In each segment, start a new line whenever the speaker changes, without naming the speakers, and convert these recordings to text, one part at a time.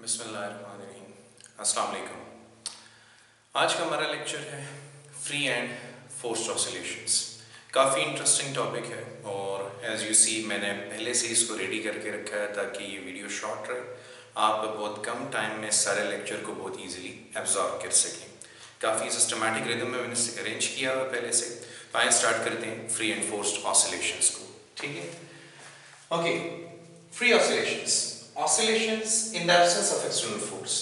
बिस्मिल्लाहिर्रहमानिर्रहीम। अस्सलाम वालेकुम। आज का हमारा लेक्चर है फ्री एंड फोर्स्ड ऑसिलेशंस। काफ़ी इंटरेस्टिंग टॉपिक है और एज यू सी मैंने पहले से इसको रेडी करके रखा है ताकि ये वीडियो शॉर्ट रहे, आप बहुत कम टाइम में सारे लेक्चर को बहुत ईजीली एब्जॉर्ब कर सकें। काफ़ी सिस्टमैटिक रिदम में मैंने इसे अरेंज किया हुआ पहले से। तो आइए स्टार्ट करते हैं फ्री एंड फोर्स्ड ऑसिलेशंस को। ठीक है, okay. Free oscillations, oscillations in the absence of external force.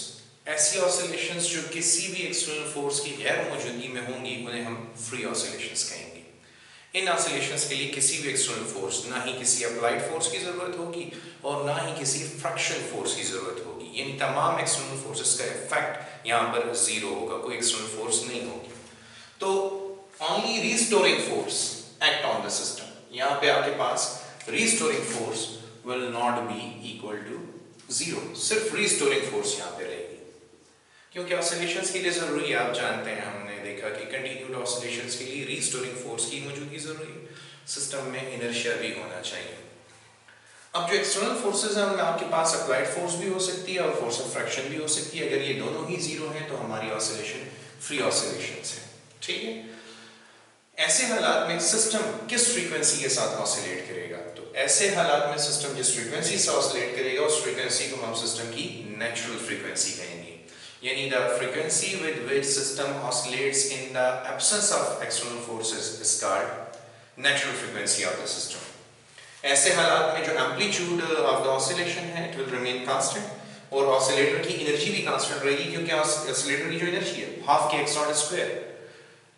ऐसी ऑसिलेशंस जो किसी भी एक्सटर्नल फोर्स की गैर मौजूदगी में होंगी उन्हें हम फ्री ऑसिलेशंस कहेंगे। इन ऑसिलेशंस के लिए किसी भी एक्सटर्नल फोर्स, ना ही किसी अप्लाइड फोर्स की जरूरत होगी और ना ही किसी फ्रिक्शन फोर्स की जरूरत होगी, यानी तमाम एक्सटर्नल फोर्सेस का इफेक्ट यहाँ पर जीरो होगा, कोई एक्सटर्नल फोर्स नहीं होगी। तो only restoring force act on the system. यहाँ पे आपके पास restoring force will not be equal to zero, सिर्फ रिस्टोरिंग फोर्स यहाँ पे रहेगी, क्योंकि ऑसिलेशंस के लिए जरूरी है, आप जानते हैं, हमने देखा कि कंटिन्यूड ऑसिलेशंस के लिए रिस्टोरिंग फोर्स की मौजूदगी जरूरी है, सिस्टम में इनर्शिया भी होना चाहिए। अब जो एक्सटर्नल फोर्सेस हैं उनमें आपके पास अप्लाइड फोर्स भी हो सकती है और फोर्स ऑफ फ्रिक्शन भी हो सकती है। अगर ये दोनों ही जीरो हैं तो हमारी ऑसिलेशन फ्री ऑसिलेशंस है। ठीक है, ऐसे हालात में सिस्टम किस फ्रीक्वेंसी के साथ ऑसिलेट करेगा? तो ऐसे हालात में सिस्टम जिस फ्रीक्वेंसी से ऑसिलेट करेगा उस फ्रीक्वेंसी को हम सिस्टम की नेचुरल फ्रीक्वेंसी कहेंगे, यानी the frequency with which system oscillates in the absence of external forces is called natural frequency of the system. ऐसे हालात में जो एम्पलीट्यूड ऑफ द ऑसिलेशन है इट विल रिमेन कांस्टेंट और ऑसिलेटर की एनर्जी भी कांस्टेंट रहेगी, क्योंकि ऑसिलेटर की जो एनर्जी है हाफ के x not square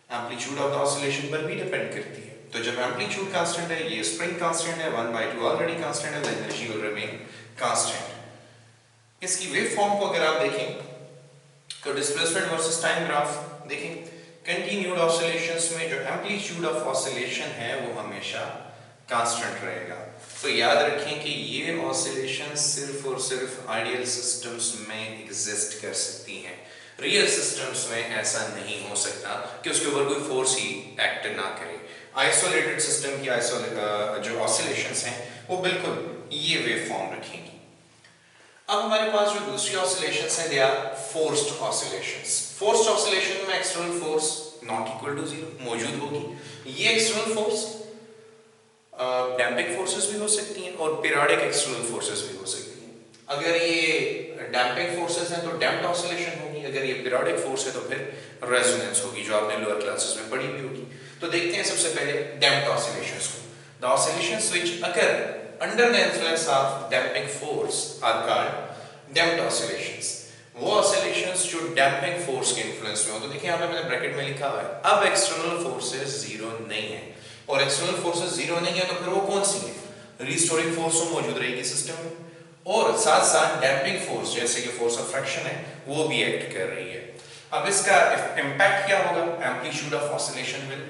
amplitude of the oscillation पर भी डिपेंड करती है। तो जब एम्पलीट्यूड कांस्टेंट है, ये स्प्रिंग कांस्टेंट है, 1/2 ऑलरेडी कांस्टेंट है, the energy will remain constant. इसकी वेव फॉर्म को अगर आप देखें तो डिस्प्लेसमेंट वर्सेस टाइम ग्राफ देखें, कंटिन्यूड ऑसिलेशंस में जो एम्पलीट्यूड ऑफ ऑसिलेशन है वो हमेशा कांस्टेंट रहेगा। तो याद रखें कि ये ऑसिलेशन सिर्फ और सिर्फ आइडियल सिस्टम्स में एग्जिस्ट कर सकती हैं। रियल सिस्टम्स में ऐसा नहीं हो सकता कि उसके ऊपर कोई फोर्स ही एक्ट ना करे। आइसोलेटेड सिस्टम की जो ऑसिलेशंस हैं वो बिल्कुल ये वेव फॉर्म रखेंगी। अब हमारे पास जो दूसरी ऑसिलेशंस हैं they are forced oscillations. Forced oscillation में external force not equal to zero मौजूद होगी। ये एक्सटर्नल फोर्स डैम्पिंग फोर्सेस भी हो सकती हैं और पीरियोडिक एक्सटर्नल फोर्सेस भी हो सकती हैं। अगर ये डैम्पिंग फोर्सेस हैं तो डैम्प्ड ऑसिलेशन होगी, अगर ये पीरियोडिक फोर्स है तो फिर रेजोनेंस होगी, जो आपने लोअर क्लासेस में पढ़ी भी होगी। तो देखते हैं सबसे पहले डैम्प्ड ऑसिलेशंस को। The oscillations which occur under the influence of damping force are called damped oscillations. वो ऑसिलेशंस जो डैम्पिंग फोर्स के इन्फ्लुएंस में हो, तो देखिए यहाँ पे मैंने ब्रैकेट में लिखा हुआ है, अब एक्सटर्नल फोर्सेस जीरो नहीं है और एक्सटर्नल फोर्सेस जीरो नहीं है तो फिर वो कौन सी है? रिस्टोरिंग फोर्स तो मौजूद रहेगी सिस्टम में और साथ साथ डैम्पिंग फोर्स जैसे कि फोर्स ऑफ फ्रिक्शन है वो भी एक्ट कर रही है। अब इसका इंपैक्ट क्या होगा? Amplitude of oscillation will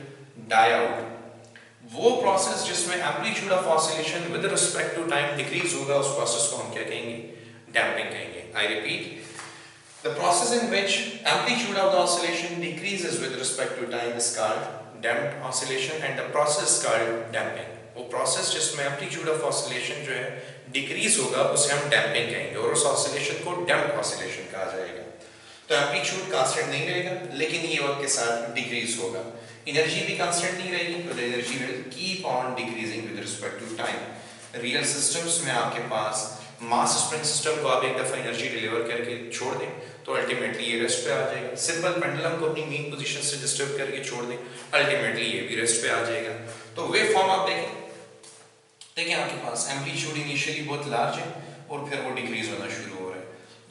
die out. वो प्रोसेस जिसमें amplitude of oscillation with respect to time decrease होगा उस प्रोसेस को हम क्या कहेंगे? डैम्पिंग कहेंगे। I repeat, the process in which amplitude of the oscillation decreases with respect to time is called damped oscillation and the process called damping. वो process जिसमें amplitude of oscillation जो है डिक्रीज होगा उसे हम डैम्पिंग कहेंगे और उस ऑसिलेशन को डैम्प्ड ऑसिलेशन कहा जाएगा। तो एम्पलीट्यूड कांस्टेंट नहीं रहेगा लेकिन ये वक्त के साथ डिक्रीज होगा। एनर्जी भी कांस्टेंट नहीं रहेगी, तो the energy will keep on decreasing with respect to time. Real systems में आपके पास मास स्प्रिंग सिस्टम को आप एक दफा एनर्जी डिलीवर करके छोड़ दें तो अल्टीमेटली ये रेस्ट पे आ जाएगा। सिंपल पेंडुलम को अपनी मीन पोजीशन से डिस्टर्ब करके छोड़ दें, अल्टीमेटली ये भी रेस्ट पे आ जाएगा। तो वेव फॉर्म आप देखिए आपके पास एम्पलीट्यूड इनिशियली बहुत लार्ज है और फिर वो डिक्रीज होना शुरू हो रहा है,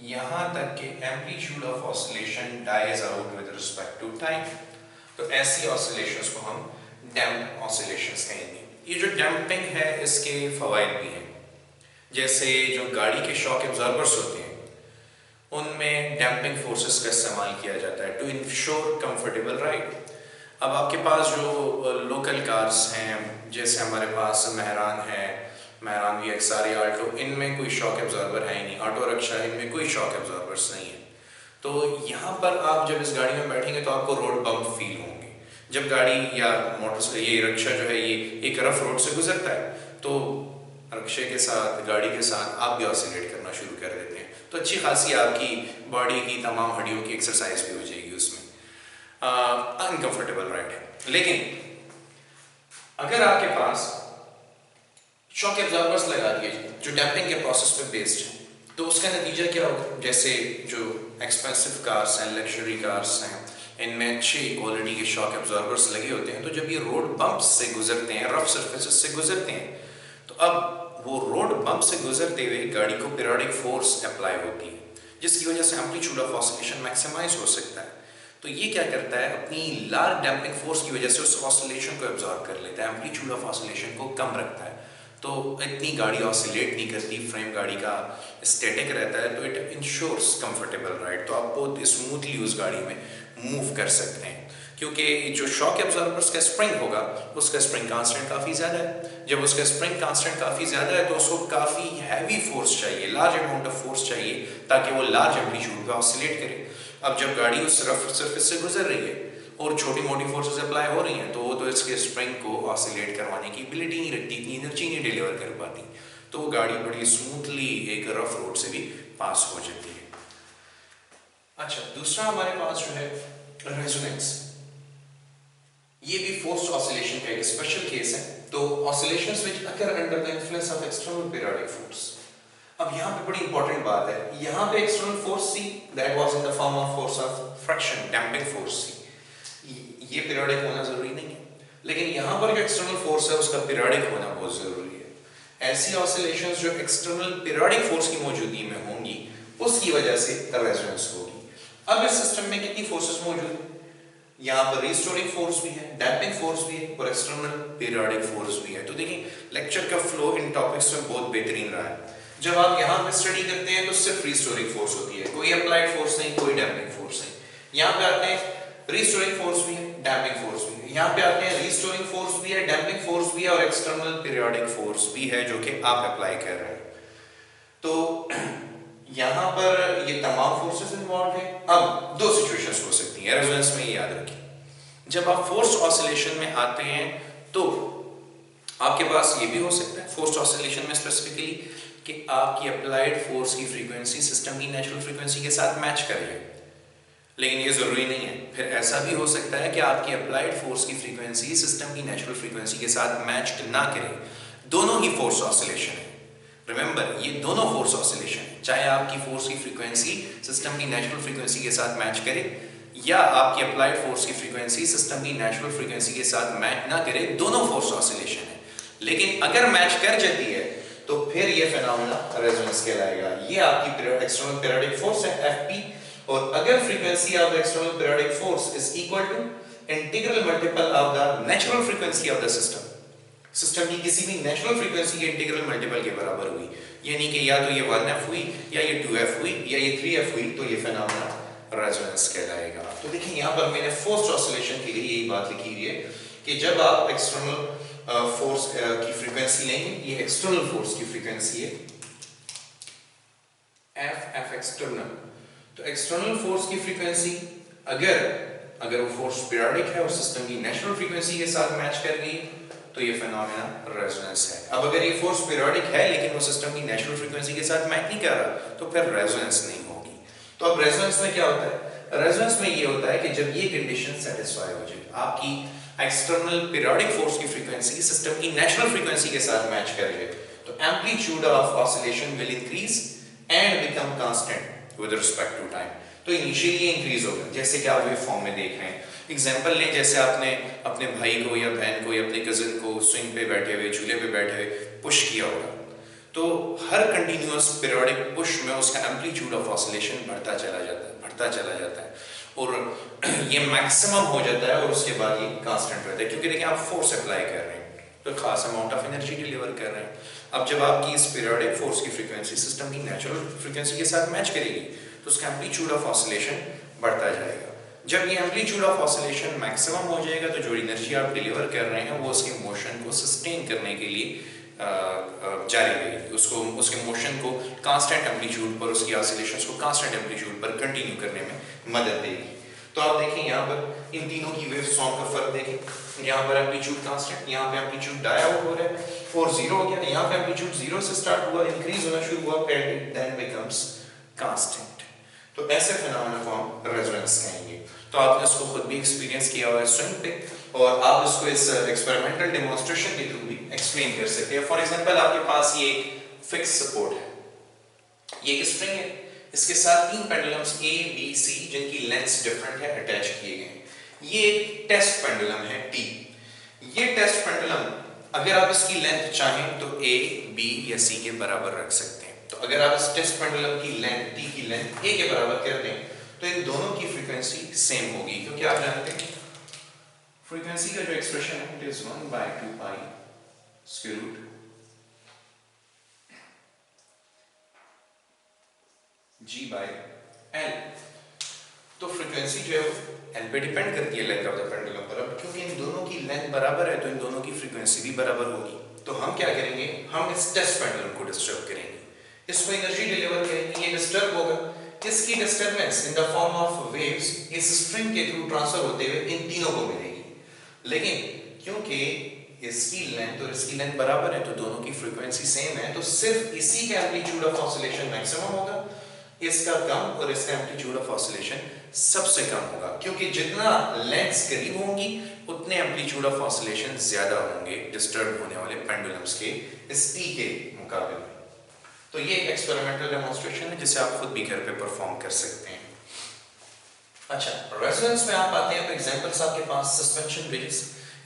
यहाँ तक कि amplitude of oscillation dies out with respect to time. तो ऐसी ऑसिलेशंस को हम डैम्प्ड ऑसिलेशंस कहेंगे। ये जो डैम्पिंग है इसके फवाइद भी हैं, जैसे जो गाड़ी के शॉक एब्जॉर्बर्स होते हैं उनमें डैम्पिंग फोर्सेस का इस्तेमाल किया जाता है टू इंश्योर कंफर्टेबल राइड। अब आपके पास जो लोकल कार्स हैं जैसे हमारे पास मेहरान है, मेहरान VXR आल्टो, इनमें कोई शॉक एब्जॉर्बर है ही नहीं। ऑटो रिक्शा इनमें कोई शॉक एब्जॉर्बर्स नहीं है। तो यहाँ पर आप जब इस गाड़ी में बैठेंगे तो आपको रोड बम्प फील होंगे। जब गाड़ी या मोटर ये रिक्शा जो है ये एक रफ रोड से गुजरता है तो रिक्शे के साथ, गाड़ी के साथ आप भी ऑसिलेट करना शुरू कर देते हैं। तो अच्छी खासी आपकी बॉडी की तमाम हड्डियों की एक्सरसाइज भी हो जाएगी उसमें। अनकंफर्टेबल राइड है। लेकिन अगर आपके पास शॉक एब्जॉर्बर्स लगा दिए जो डैम्पिंग के प्रोसेस पे बेस्ड है, तो उसका नतीजा क्या होगा? जैसे जो एक्सपेंसिव कार्स हैं, लग्जरी कार्स हैं, इनमें अच्छी क्वालिटी के शॉक एब्जॉर्बर्स लगे होते हैं, तो जब ये रोड बम्प्स से गुजरते हैं, रफ सर्फेसेस से गुजरते हैं, तो अब वो रोड बम्प से गुजरते हुए गाड़ी को पीरियोडिक फोर्स अप्लाई होती है, जिसकी वजह से एम्पलीट्यूड ऑफ ऑसिलेशन मैक्सिमाइज हो सकता है। तो ये क्या करता है, अपनी लार्ज डैम्पिंग फोर्स की वजह से उस ऑसिलेशन को एब्जॉर्ब कर लेता है, एम्पलीट्यूड ऑफ ऑसिलेशन को कम रखता है, तो इतनी गाड़ी ऑसिलेट नहीं करती, फ्रेम गाड़ी का स्टैटिक रहता है, तो इट इंश्योर्स कंफर्टेबल राइड। तो आप बहुत स्मूथली उस गाड़ी में मूव कर सकते हैं, क्योंकि जो शॉक एब्जॉर्बर्स का स्प्रिंग होगा उसका स्प्रिंग कांस्टेंट काफ़ी ज़्यादा है। जब उसका स्प्रिंग कांस्टेंट काफ़ी ज़्यादा है तो उसको काफ़ी हैवी फोर्स चाहिए, लार्ज अमाउंट ऑफ फोर्स चाहिए, ताकि वो लार्ज एम्पलीट्यूड पे ऑसिलेट करे। अब जब गाड़ी उस रफ सरफेस से गुजर रही है और छोटी मोटी फोर्सेस अप्लाई हो रही हैं, तो वो तो इसके स्प्रिंग को ऑसिलेट करवाने की एबिलिटी नहीं रखती, इतनी एनर्जी नहीं डिलीवर कर पाती, तो वो गाड़ी बड़ी स्मूथली एक रफ रोड से भी पास हो जाती है। अच्छा, दूसरा हमारे पास जो है रेजोनेंस, ये भी फोर्स्ड ऑसिलेशन का एक स्पेशल केस है। तो oscillations which occur under the influence of external periodic force. अब यहाँ पे बड़ी इंपॉर्टेंट बात है, यहाँ पे external force see that was in the form of force of friction, damping force see, ये पीरियोडिक होना जरूरी नहीं है, लेकिन यहाँ पर जो एक्सटर्नल फोर्स है उसका पीरियोडिक होना बहुत जरूरी है। ऐसी ऑसिलेशंस जो एक्सटर्नल पीरियोडिक फोर्स की मौजूदगी में होंगी, उसकी वजह से रेजोनेंस होगी। अब इस सिस्टम में कितनी फोर्सेस मौजूद है? यहाँ पर रिस्टोरिंग फोर्स भी है, डैम्पिंग फोर्स भी है और एक्सटर्नल पीरियोडिक फोर्स भी है। तो देखिए, लेक्चर का फ्लो इन टॉपिक्स में बहुत बेहतरीन रहा है। जब आप यहाँ पे स्टडी करते हैं तो सिर्फ रिस्टोरिंग फोर्स होती है, कोई अप्लाइड फोर्स नहीं, कोई डैम्पिंग फोर्स नहीं। यहाँ पे आते हैं रिस्टोरिंग फोर्स भी है, डैम्पिंग फोर्स भी है। यहाँ पे आते हैं रिस्टोरिंग फोर्स भी है, डैम्पिंग फोर्स भी है और एक्सटर्नल पीरियोडिक फोर्स भी है जो कि आप अप्लाई कर रहे हैं। तो यहाँ पर ये तमाम फोर्सेस इन्वॉल्व हैं। अब दो सिचुएशंस हो सकती हैं, रेजोनेंस में ये याद रखिए। जब आप फोर्स्ड ऑसिलेशन में आते हैं तो आपके पास ये भी हो सकता है, फोर्स्ड ऑसिलेशन में स्पेसिफिकली, कि आपकी अप्लाइड फोर्स की फ्रीक्वेंसी सिस्टम की नेचुरल फ्रीक्वेंसी के साथ मैच कर जाए, लेकिन ये जरूरी नहीं है। फिर ऐसा भी हो सकता है कि आपकी अप्लाइड फोर्स की फ्रीक्वेंसी सिस्टम की नेचुरल फ्रीक्वेंसी के साथ मैच ना करे, दोनों ही फोर्स ऑसिलेशन है। रिमेंबर, ये दोनों फोर्स ऑसिलेशन है, चाहे आपकी फोर्स की फ्रीक्वेंसी सिस्टम की नेचुरल फ्रीक्वेंसी के साथ मैच करे या आपकी अप्लाइड फोर्स की फ्रीक्वेंसी सिस्टम की नेचुरल फ्रीक्वेंसी के साथ मैच ना करे, दोनों फोर्स ऑसिलेशन है। लेकिन अगर मैच कर जाती है तो फिर ये फिनोमेना रेजोनेंस कहलाएगा। ये आपकी एक्सटर्नल पीरियोडिक फोर्स है Fp, और अगर frequency of the external periodic force is equal to integral multiple of the natural frequency of the system, system की किसी भी नेचुरल फ्रीक्वेंसी के इंटीग्रल मल्टीपल के बराबर हुई, यानी कि या तो ये 1f हुई या ये 2f हुई या ये 3f हुई, तो ये फिनोमेना रेजोनेंस कहलाएगा। तो देखिए, यहाँ पर मैंने फोर्स्ड ऑसिलेशन के लिए यही बात लिखी हुई है कि जब आप एक्सटर्नल फोर्स की फ्रीक्वेंसी लेंगे, ये एक्सटर्नल फोर्स की फ्रीक्वेंसी है F एक्सटर्नल, तो एक्सटर्नल फोर्स की फ्रीक्वेंसी अगर वो फोर्स पीरियोडिक है और सिस्टम की नेचुरल फ्रीक्वेंसी के साथ मैच कर रही है, तो ये फिनोमेना रेजोनेंस है। अब अगर ये फोर्स पीरियोडिक है लेकिन वो सिस्टम की नेचुरल फ्रीक्वेंसी के साथ मैच नहीं कर रहा, तो फिर रेजोनेंस नहीं होगी। तो अब रेजोनेंस में क्या होता है? रेजोनेंस में ये होता है कि जब ये कंडीशन सेटिस्फाई हो जाए, आपकी एक्सटर्नल पीरियोडिक फोर्स की फ्रीक्वेंसी सिस्टम की नेचुरल फ्रीक्वेंसी के साथ मैच कर जाए, तो amplitude of oscillation will increase and become constant with respect to time. तो इनिशियली इंक्रीज होगा, जैसे कि आप वेव फॉर्म में देख रहे हैं। एग्जाम्पल लें, जैसे आपने अपने भाई को या बहन को या अपने कजिन को स्विंग पे बैठे हुए, झूले पे बैठे हुए पुश किया होगा, तो हर कंटिन्यूअस पीरियोडिक पुश में उसका एम्पलीट्यूड ऑफ ऑसिलेशन बढ़ता चला जाता है और ये मैक्सिमम हो जाता है और उसके बाद ये कांस्टेंट रहता है, क्योंकि देखिए आप फोर्स अप्लाई कर रहे हैं तो खास अमाउंट ऑफ एनर्जी डिलीवर कर रहे हैं। अब जब आपकी इस पीरियोडिक फोर्स की फ्रीक्वेंसी सिस्टम की नेचुरल फ्रीक्वेंसी के साथ मैच करेगी, तो उसका एम्पलीट्यूड ऑफ ऑसिलेशन बढ़ता जाएगा। जब ये एम्पलीट्यूड ऑफ ऑसिलेशन मैक्सिमम हो जाएगा, तो जो एनर्जी आप डिलीवर कर रहे हैं वो उसके मोशन को सस्टेन करने के लिए जारी रहेगी, उसके मोशन को कांस्टेंट एम्पलीट्यूड पर, उसकी ऑसिलेशंस को कांस्टेंट एम्पलीट्यूड पर कंटिन्यू करने में मदद देगी। तो आप देखें यहाँ पर इन तीनों की वेव फॉर्म का फर्क देखें, यहाँ पर एम्पलीट्यूड कांस्टेंट, यहाँ पे एम्पलीट्यूड डाई आउट हो रहा है और जीरो हो गया, यहाँ पे एम्पलीट्यूड जीरो से स्टार्ट हुआ, इंक्रीज होना शुरू हुआ, देन बिकम्स कांस्टेंट। तो ऐसे फिनोमेना को हम रेजोनेंस कहेंगे। तो आपने उसको खुद भी एक्सपीरियंस किया हुआ है स्ट्रिंग पे, और आप उसको इस एक्सपेरिमेंटल डेमोन्स्ट्रेशन के थ्रू भी एक्सप्लेन कर सकते हैं। फॉर एग्जांपल आपके पास ये एक फिक्स सपोर्ट है, ये एक स्ट्रिंग है, इसके साथ 3 पेंडुलम्स A, B, C जिनकी लेंथ्स डिफरेंट है अटैच किए गए हैं। ये एक टेस्ट पेंडुलम है T। ये टेस्ट पेंडुलम अगर आप इसकी लेंथ चाहें तो A, B या C के बराबर रख सकते हैं। तो अगर आप इस टेस्ट पेंडुलम की लेंथ T की लेंथ A के बराबर कर दें तो इन दोनों की फ्रीक्वेंसी सेम होगी, क्योंकि आप जानते हैं फ्रीक्वेंसी का जो एक्सप्रेशन है it is 1/2 pi square root G/L। तो फ्रीक्वेंसी जो है L पे डिपेंड करती है लेंथ ऑफ द पेंडुलम पर। अब क्योंकि इन दोनों की लेंथ बराबर है तो इन दोनों की फ्रीक्वेंसी भी बराबर होगी। तो हम क्या करेंगे, हम इस टेस्ट पेंडुलम को डिस्टर्ब करेंगे, इसको एनर्जी डिलीवर करेंगे, ये डिस्टर्ब होगा। इसकी disturbance in the form of waves इस स्ट्रिंग के थ्रू ट्रांसफर होते हुए इन तीनों को मिलेगी। लेकिन क्योंकि इसकी लेंथ और इसकी लेंथ बराबर है तो दोनों की फ्रीक्वेंसी सेम है, तो सिर्फ इसी का एम्पलीट्यूड ऑफ ऑसिलेशन मैक्सिमम होगा, इसका कम और इसका एम्पलीट्यूड ऑफ ऑसिलेशन सबसे कम होगा। क्योंकि जितना लेंथ्स करीब होंगी उतने एम्पलीट्यूड ऑफ ऑसिलेशन ज्यादा होंगे डिस्टर्ब होने वाले पेंडुलम्स के इस टी के मुकाबले में। तो ये एक्सपेरिमेंटल डेमोन्स्ट्रेशन है जिसे आप खुद भी घर पे परफॉर्म कर सकते हैं। अच्छा, रेजोनेंस में आप आते हैं तो एग्जांपल्स आपके पास सस्पेंशन ब्रिजेस,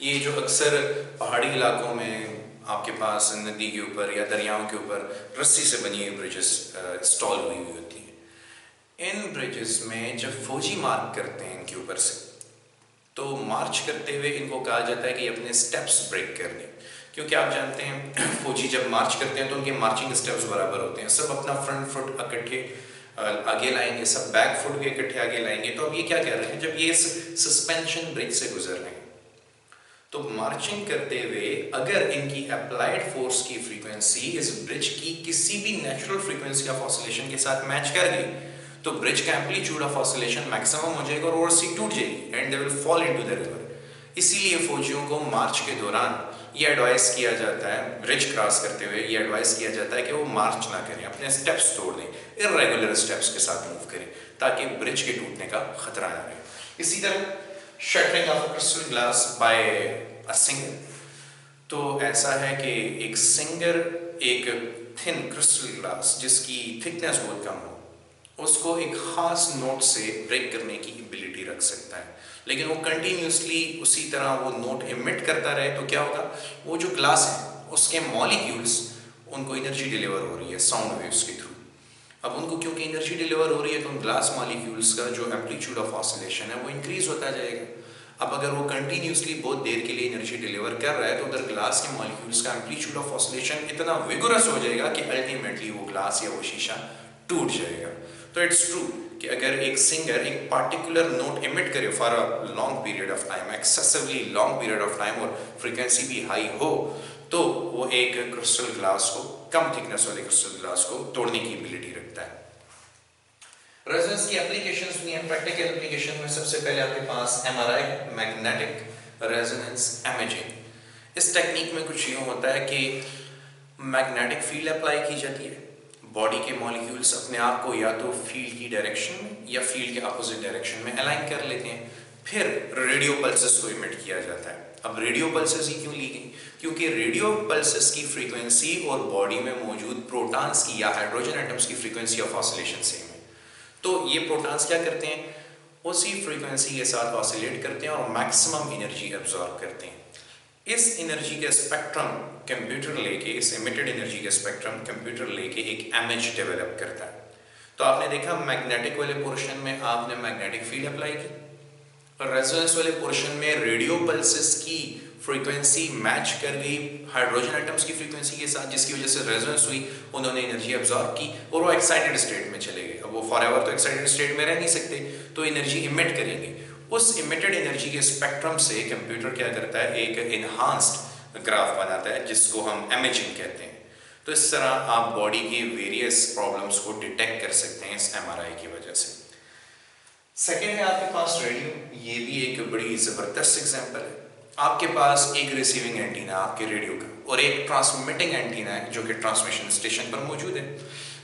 ये जो अक्सर पहाड़ी इलाकों में आपके पास नदी के ऊपर या दरियाओं के ऊपर रस्सी से बनी हुई ब्रिजेस इंस्टॉल हुई होती हैं। इन ब्रिजेस में जब फौजी मार्च करते हैं इनके ऊपर से, तो मार्च करते हुए इनको कहा जाता है कि अपने स्टेप्स ब्रेक कर दें। क्योंकि आप जानते हैं फौजी जब मार्च करते हैं तो उनके मार्चिंग स्टेप्स बराबर होते हैं, सब अपना फ्रंट फुट इकट्ठे आगे लाएंगे, सब बैक फुट भी इकट्ठे आगे लाएंगे। तो अब ये क्या कर रहे हैं, जब ये सस्पेंशन ब्रिज से गुजर रहे हैं तो मार्चिंग करते हुए अगर इनकी अप्लाइड फोर्स की फ्रीक्वेंसी इस ब्रिज की किसी भी नेचुरल फ्रीक्वेंसी ऑफ ऑसिलेशन के साथ मैच कर गई तो ब्रिज का एम्पलीट्यूड ऑफ ऑसिलेशन मैक्सिमम हो जाएगा और रस्सी टूट जाएगी and they will fall into the river. इसीलिए फौजियों को मार्च के दौरान ये एडवाइस किया जाता है, ब्रिज क्रॉस करते हुए ये एडवाइस किया जाता है कि वो मार्च ना करें, अपने स्टेप्स तोड़ दें, इर्रेगुलर स्टेप्स के साथ मूव करें ताकि ब्रिज के टूटने का खतरा ना रहे। इसी तरह shattering of crystal glass by a singer, तो ऐसा है कि एक सिंगर एक थिन क्रिस्टल ग्लास जिसकी थिकनेस बहुत कम हो उसको एक खास नोट से ब्रेक करने की एबिलिटी रख सकता है, लेकिन वो कंटिन्यूसली उसी तरह वो नोट इमिट करता रहे तो क्या होगा, वो जो ग्लास है उसके मॉलिक्यूल्स उनको एनर्जी डिलीवर हो रही है साउंड वेव्स के थ्रू। अब उनको क्योंकि एनर्जी डिलीवर हो रही है तो उन ग्लास मॉलिक्यूल्स का जो एम्पलीट्यूड ऑफ ऑसिलेशन है वो इंक्रीज होता जाएगा। अब अगर वो कंटिन्यूसली बहुत देर के लिए एनर्जी डिलीवर कर रहा है तो उधर ग्लास के मॉलिक्यूल्स का एम्पलीट्यूड ऑफ ऑसिलेशन इतना विगोरस हो जाएगा कि अल्टीमेटली वो ग्लास या वो शीशा टूट जाएगा। तो इट्स ट्रू कि अगर एक सिंगर एक पार्टिकुलर नोट इमिट करे for a long period of time, excessively long period of time और फ्रीक्वेंसी भी हाई हो तो वो एक क्रिस्टल ग्लास को, कम थिकनेस वाले क्रिस्टल ग्लास को तोड़ने की एबिलिटी रखता है। रेजोनेंस की एप्लीकेशंस भी हैं, प्रैक्टिकल एप्लीकेशन में सबसे पहले आपके पास एमआरआई, मैग्नेटिक रेजोनेंस इमेजिंग। इस टेक्निक में कुछ यूँ होता है कि मैग्नेटिक फील्ड अप्लाई की जाती है, बॉडी के मॉलिक्यूल्स अपने आप को या तो फील्ड की डायरेक्शन में या फील्ड के अपोजिट डायरेक्शन में अलाइन कर लेते हैं, फिर रेडियो पल्सेस को इमिट किया जाता है। अब रेडियो पल्सेस ही क्यों ली गई, क्योंकि रेडियो पल्सेस की फ्रीक्वेंसी और बॉडी में मौजूद प्रोटॉन्स की या हाइड्रोजन एटम्स की फ्रीक्वेंसी ऑफ ऑसिलेशन सेम है। तो ये प्रोटॉन्स क्या करते हैं, उसी फ्रीक्वेंसी के साथ ऑसिलेट करते हैं और मैक्सिमम एनर्जी एब्जॉर्ब करते हैं। इस एनर्जी के स्पेक्ट्रम कंप्यूटर लेके, इस इमिटेड एनर्जी के स्पेक्ट्रम कंप्यूटर लेके एक इमेज डेवलप करता है। तो आपने देखा मैग्नेटिक वाले पोर्शन में आपने मैग्नेटिक फील्ड अप्लाई की और रेजोनेंस वाले पोर्शन में रेडियो पल्सेस की फ्रीक्वेंसी मैच कर गई हाइड्रोजन एटम्स की फ्रीक्वेंसी के साथ, जिसकी वजह से रेजोनेंस हुई, उन्होंने एनर्जी एब्जॉर्ब की और वो एक्साइटेड स्टेट में चले गए। अब वो फॉरएवर तो एक्साइटेड स्टेट में रह नहीं सकते, तो एनर्जी इमिट करेंगे। उस इमिटेड एनर्जी के स्पेक्ट्रम से कंप्यूटर क्या करता है, एक एनहांस्ड ग्राफ बनाता है जिसको हम इमेजिंग कहते हैं। तो इस तरह आप बॉडी के वेरियस प्रॉब्लम्स को डिटेक्ट कर सकते हैं इस एमआरआई की वजह से। सेकेंड है आपके पास रेडियो, ये भी एक बड़ी ज़बरदस्त एग्जाम्पल है। आपके पास एक रिसीविंग एंटीना आपके रेडियो का और एक ट्रांसमिटिंग एंटीना है जो कि ट्रांसमिशन स्टेशन पर मौजूद है।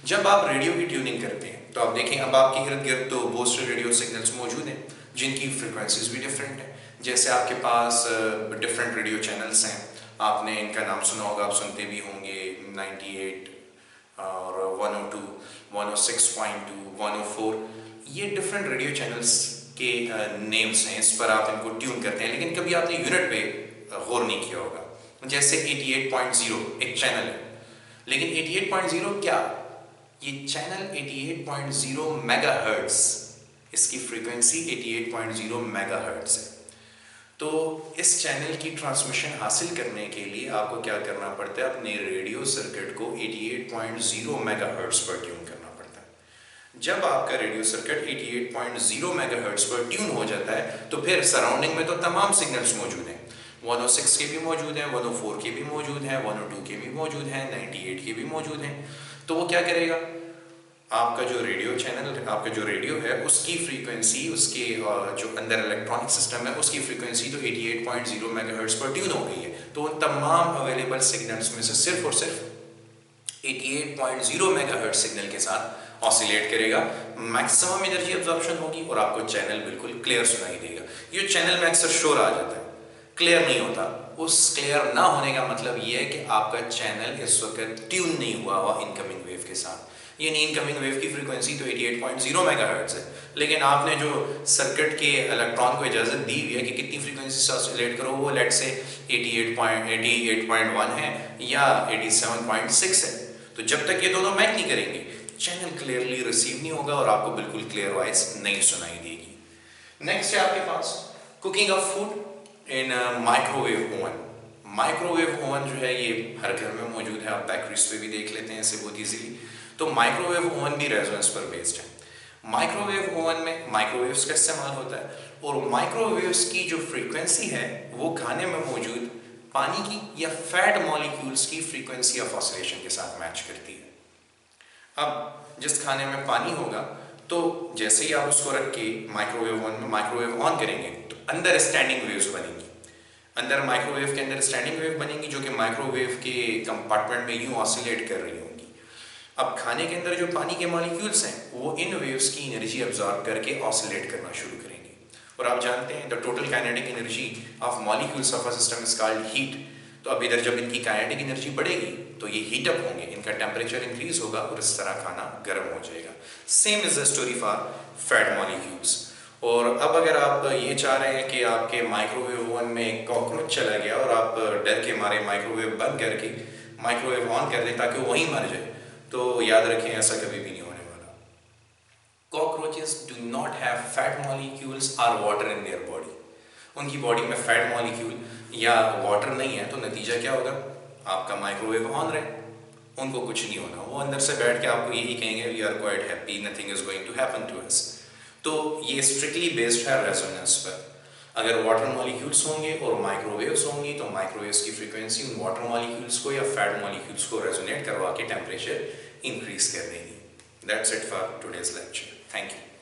जब आप रेडियो की ट्यूनिंग करते हैं तो आप देखें अब आपके इर्द गिर्द तो बहुत से रेडियो सिग्नल्स मौजूद हैं जिनकी फ्रिक्वेंसीज भी डिफरेंट हैं। जैसे आपके पास डिफरेंट रेडियो चैनल्स हैं, आपने इनका नाम सुना होगा, आप सुनते भी होंगे 98 और 102, 106.2, 104, ये डिफरेंट रेडियो चैनल्स के नेम्स हैं, इस पर आप इनको ट्यून करते हैं, लेकिन कभी आपने यूनिट पे गौर नहीं किया होगा। जैसे 88.0 एक चैनल है, लेकिन 88.0 क्या? ये चैनल 88.0 मेगाहर्ट्ज, इसकी फ्रीक्वेंसी 88.0 मेगाहर्ट्ज है। तो इस चैनल की ट्रांसमिशन हासिल करने के लिए आपको क्या करना पड़ता है? अपने रेडियो सर्किट को 88.0 मेगाहर्ट्ज पर ट्यून करना पड़ता है। जब आपका रेडियो सर्किट 88.0 मेगाहर्ट्ज पर ट्यून हो जाता है तो फिर सराउंडिंग में तो तमाम सिग्नल्स मौजूद हैं, 106 के भी मौजूद हैं, 104 के भी मौजूद हैं, 102 के भी मौजूद हैं, 98 के भी मौजूद हैं। तो वो क्या करेगा? आपका जो रेडियो चैनल, आपका जो रेडियो है उसकी फ्रीक्वेंसी, उसके जो अंदर इलेक्ट्रॉनिक सिस्टम है उसकी फ्रीक्वेंसी तो 88.0 मेगाहर्ट्ज पर ट्यून हो गई है, तो उन तमाम अवेलेबल सिग्नल्स में से सिर्फ और सिर्फ 88.0 मेगाहर्ट्ज सिग्नल के साथ ऑसिलेट करेगा, मैक्सिमम एनर्जी एब्जॉर्प्शन होगी और आपको चैनल बिल्कुल क्लियर सुनाई देगा। ये चैनल में अक्सर शोर आ जाता है, क्लियर नहीं होता। उस क्लियर ना होने का मतलब ये है कि आपका चैनल इस वक्त ट्यून नहीं हुआ इनकमिंग वेव के साथ। ये इनकमिंग वेव की फ्रीक्वेंसी तो 88.0 मेगाहर्ट्ज है, लेकिन आपने जो सर्किट के इलेक्ट्रॉन को इजाज़त दी हुई है कि कितनी फ्रीक्वेंसी से ऑसिलेट करो, वो लेट से 88.1 है या 87.6 है। तो जब तक ये दोनों मैच नहीं करेंगे चैनल क्लियरली रिसीव नहीं होगा और आपको बिल्कुल क्लियर वॉइस नहीं सुनाई देगी। नेक्स्ट है आपके पास cooking of food in microwave oven. Microwave oven जो है ये हर घर में मौजूद है, आप बेकरीज पे भी देख लेते हैं इसे बहुत ईजीली। तो माइक्रोवेव ओवन भी रेजोनेंस पर बेस्ड है। माइक्रोवेव ओवन में माइक्रोवेव्स का इस्तेमाल होता है और माइक्रोवेव्स की जो फ्रीक्वेंसी है वो खाने में मौजूद पानी की या फैट मॉलिक्यूल्स की फ्रीक्वेंसी ऑफ ऑसिलेशन के साथ मैच करती है। अब जिस खाने में पानी होगा तो जैसे ही आप उसको रख के माइक्रोवेव ओवन में माइक्रोवेव ऑन करेंगे तो अंदर स्टैंडिंग वेव्स बनेंगी, अंदर माइक्रोवेव के अंदर स्टैंडिंग वेव बनेंगी जो कि माइक्रोवेव के कंपार्टमेंट में यूं ऑसिलेट कर रही होंगी। अब खाने के अंदर जो पानी के मॉलिक्यूल्स हैं वो इन वेव्स की एनर्जी अब्जॉर्ब करके ऑसिलेट करना शुरू करेंगे और आप जानते हैं the total kinetic energy of molecules of a system is called heat. तो अब इधर जब इनकी काइनेटिक एनर्जी बढ़ेगी तो ये हीट अप होंगे, इनका टेम्परेचर इंक्रीज होगा और इस तरह खाना गर्म हो जाएगा। Same is the story for fat molecules. और अब अगर आप ये चाह रहे हैं कि आपके माइक्रोवेव ओवन में कॉकरोच चला गया और आप डर के मारे माइक्रोवेव बंद करके माइक्रोवेव ऑन कर दें ताकि वो वहीं मर जाए, तो याद रखें ऐसा कभी भी नहीं होने वाला। Cockroaches do not have fat molecules और वाटर इन देयर बॉडी। उनकी बॉडी में फैट मॉलिक्यूल या वाटर नहीं है तो नतीजा क्या होगा? आपका माइक्रोवेव ऑन रहे, उनको कुछ नहीं होना, वो अंदर से बैठ के आपको यही कहेंगे we are quite happy, nothing is going to happen to us. तो ये स्ट्रिक्टली बेस्ड है रेजोनेंस पर। अगर वाटर मॉलिक्यूल्स होंगे और माइक्रोवेव्स होंगी तो माइक्रोवेव्स की फ्रीक्वेंसी उन वाटर मॉलिक्यूल्स को या फैट मॉलिक्यूल्स को रेजोनेट करवा के टेम्परेचर इंक्रीज कर देंगी। That's it for today's lecture. Thank you.